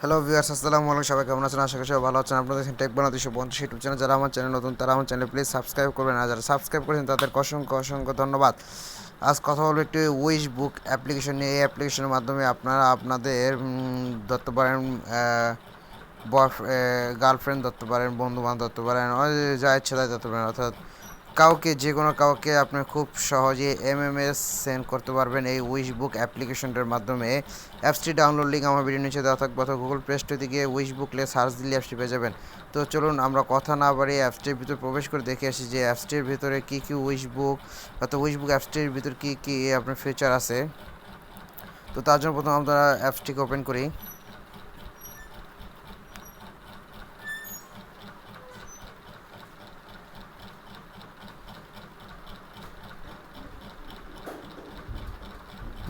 Hello viewers, আসসালামু আলাইকুম। সবাই কেমন আছেন? আশা করি সবাই ভালো আছেন। আপনারা দেখছেন টেক বাংলাদেশ বন্ধু ইউটিউব চ্যানেল। যারা আমার চ্যানেল নতুন তারা আমার চ্যানেল প্লিজ সাবস্ক্রাইব করবেন, আর যারা সাবস্ক্রাইব করেছেন তাদেরকে অসংখ্য অসংখ্য ধন্যবাদ। আজ কথা বলবো একটি উইশ বুক অ্যাপ্লিকেশন নিয়ে। এই অ্যাপ্লিকেশনের মাধ্যমে আপনারা আপনাদের ধরতে পারেন বয় গার্লফ্রেন্ড ধরতে পারেন, বন্ধু বান্ধব ধরতে পারেন, যা ইচ্ছা তাই ধরতে পারেন। অর্থাৎ কাউকে, যে কোনো কাউকে আপনি খুব সহজে এমএমএস সেন্ড করতে পারবেন এই উইশ বুক অ্যাপ্লিকেশনটার মাধ্যমে। অ্যাপসটি ডাউনলোড লিঙ্ক আমার ভিডিও নিচে দেওয়া থাকবে, অথবা গুগল প্লে স্টোরে গিয়ে উইশ বুক লিখে সার্চ দিলে অ্যাপসটি পেয়ে যাবেন। তো চলুন আমরা কথা না বাড়িয়ে অ্যাপসটির ভিতরে প্রবেশ করে দেখে আসি যে অ্যাপসটির ভিতরে কী কী উইশ বুক, অর্থাৎ উইশ বুক অ্যাপসটির ভিতরে কী কী আপনার ফিচার আছে। তো তার জন্য প্রথম আমরা অ্যাপসটিকে ওপেন করি।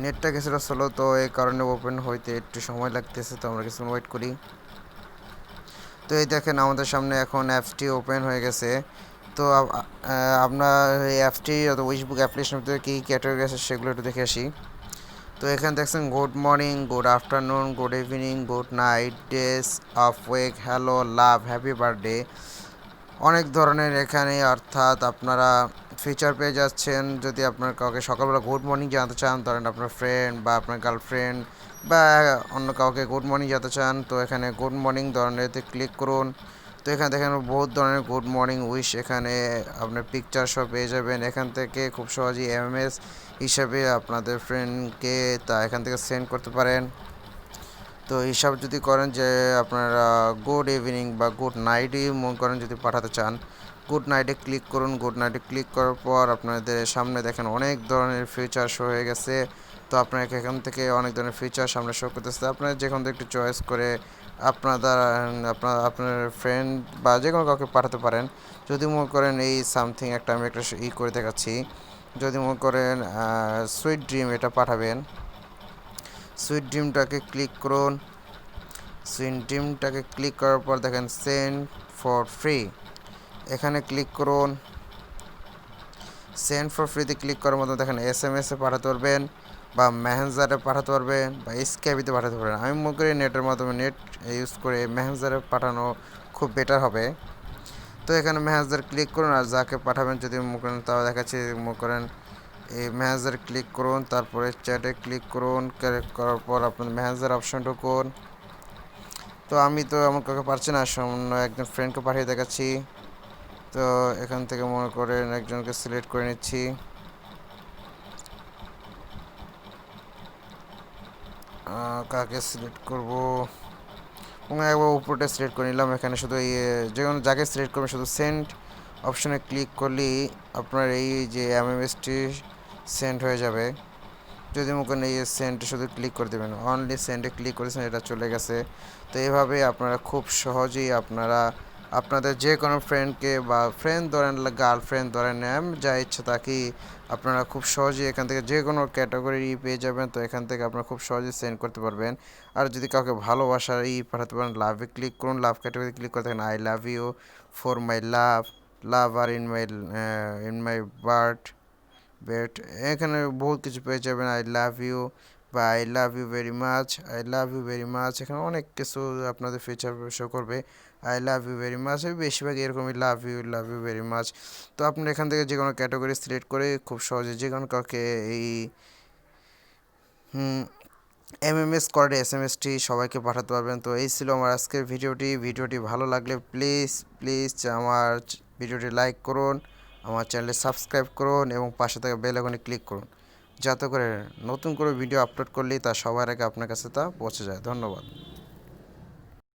নেটটা কিছুটা স্লো, তো এই কারণে ওপেন হইতে একটু সময় লাগতেছে, তো আমরা কিছুক্ষণ ওয়েট করি। তো এই দেখেন আমাদের সামনে এখন অ্যাপসটি ওপেন হয়ে গেছে। তো আপনার এই অ্যাপসটি অথবা উইশবুক অ্যাপ্লিকেশনের ভিতরে কী ক্যাটাগরি আছে সেগুলো একটু দেখে আসি। তো এখানে দেখছেন good morning, good afternoon, good evening, good night, days of week, hello, love, happy birthday, অনেক ধরনের এখানে, অর্থাৎ আপনারা ফিচার পেয়ে যাচ্ছেন। যদি আপনার কাউকে সকালবেলা গুড মর্নিং জানাতে চান, ধরেন আপনার ফ্রেন্ড বা আপনার গার্লফ্রেন্ড বা অন্য কাউকে গুড মর্নিং জানাতে চান, তো এখানে গুড মর্নিং ধরনেরতে ক্লিক করুন। তো এখানে দেখেন বহুত ধরনের গুড মর্নিং উইশ, এখানে আপনার পিকচার সব পেয়ে যাবেন। এখান থেকে খুব সহজেই এমএমএস হিসাবে আপনাদের ফ্রেন্ডকে তা এখান থেকে সেন্ড করতে পারেন। তো হিসাব যদি করেন যে আপনারা গুড ইভিনিং বা গুড নাইটই মনে করেন যদি পাঠাতে চান, গুড নাইটে ক্লিক করুন। গুড নাইটে ক্লিক করার পর আপনাদের সামনে দেখেন অনেক ধরনের ফিচার শো হয়ে গেছে। তো আপনাকে এখান থেকে অনেক ধরনের ফিচার সামনে শো করতেছে, আপনারা যে কোনো একটু চয়েস করে আপনার ফ্রেন্ড বা যে কোনো কাউকে পাঠাতে পারেন। যদি মনে করেন এই সামথিং একটা, আমি একটা করে দেখাচ্ছি। যদি মনে করেন সুইট ড্রিম এটা পাঠাবেন, সুইট ড্রিমটাকে ক্লিক করুন। সুইট ড্রিমটাকে ক্লিক করার পর দেখেন সেন্ড ফর ফ্রি, এখানে ক্লিক করুন। সেন্ড ফর ফ্রিতে ক্লিক করার মতো দেখেন এসএমএসে পাঠাতে পারবেন, বা মেসেঞ্জারে পাঠাতে পারবেন, বা স্ক্যাবিতে পাঠাতে পারবেন। আমি মনে করি নেটের মাধ্যমে, নেট ইউজ করে মেসেঞ্জারে পাঠানো খুব বেটার হবে। তো এখানে মেসেঞ্জার ক্লিক করুন, আর যাকে পাঠাবেন যদি মনে করেন, তাও দেখাচ্ছি, মনে করেন এই মেসেঞ্জার ক্লিক করুন, তারপরে চ্যাটে ক্লিক করুন। ক্লিক করার পর আপনার মেসেঞ্জার অপশন ঢুকুন। তো আমি তো এমন কাউকে পারছি না, সামান্য একজন ফ্রেন্ডকে পাঠিয়ে দেখাচ্ছি। তো এখান থেকে মনে করেন একজনকে সিলেক্ট করে নিচ্ছি। কাকে সিলেক্ট করব, একবার উপরটা সিলেক্ট করে নিলাম। এখানে শুধু এই যে কোনো যাকে সিলেক্ট করবেন শুধু সেন্ড অপশনে ক্লিক করলেই আপনার এই যে এমএমএসটি সেন্ড হয়ে যাবে। যদি মনে করেন এই সেন্ডে শুধু ক্লিক করে দেবেন, অনলি সেন্ডে ক্লিক করেছেন, এটা চলে গেছে। তো এইভাবে আপনারা খুব সহজেই আপনারা আপনাদের যে কোনো ফ্রেন্ডকে, বা ফ্রেন্ড ধরেন, গার্লফ্রেন্ড ধরেন, যা ইচ্ছা তাকেই আপনারা খুব সহজেই এখান থেকে যে কোনো ক্যাটাগরি পেয়ে যাবেন। তো এখান থেকে আপনারা খুব সহজেই সেন্ড করতে পারবেন। আর যদি কাউকে ভালোবাসার পাঠাতে পারেন, লাভে ক্লিক করুন। লাভ ক্যাটাগরি ক্লিক করে দেখেন I love you, for my love, love আর ইন মাই বার্থ বেট, এখানে বহুত কিছু পেয়ে যাবেন। আই লাভ ইউ বা I love you very much, I love you very much, এখানে অনেক কিছু আপনাদের ফিচার শো করবে। I love you very much, বেশিরভাগ এরকমই লাভ ইউ ভেরি মাচ। তো আপনি এখান থেকে যে কোনো ক্যাটাগরি সিলেক্ট করে খুব সহজে যে কোনো কাউকে এই এমএমএস করে এসএমএসটি সবাইকে পাঠাতে পারবেন। তো এই ছিল আমার আজকের ভিডিওটি ভালো লাগলে প্লিজ প্লিজ আমার ভিডিওটি লাইক করুন, আমার চ্যানেলে সাবস্ক্রাইব করুন, এবং পাশে থাকা বেল আইকনে ক্লিক করুন, যাতে করে নতুন করে ভিডিও আপলোড করলেই তা সবার আগে আপনার কাছে তা পৌঁছে যায়। ধন্যবাদ।